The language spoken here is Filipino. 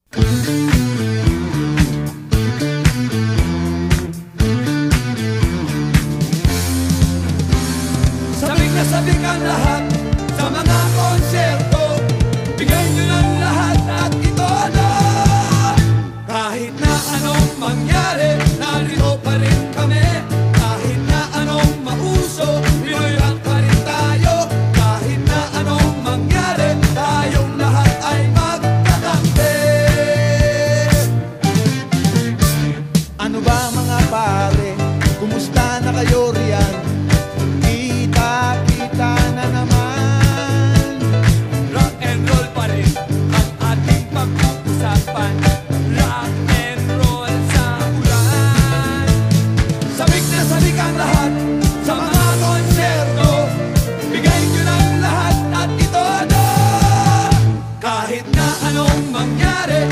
Sabik na sabik ang lahat sa mga konserto. Bigay nyo ng lahat at ito na. Kahit na anong mangyari, narito pa rin kami. Kahit na anong mauso, Pinoy rock pa rin tayo. Kahit na anong mangyari, tayong lahat ay magtatampi. Ano ba mga pare, kumusta na kayo riyan? Kita-kita na naman. Rock and roll pa rin ang ating pag-uusapan. Rock and roll sa ulan. Sabik na sabik ang lahat sa mga konserto. Bigay nyo ng lahat at ito na. Kahit na anong mangyari,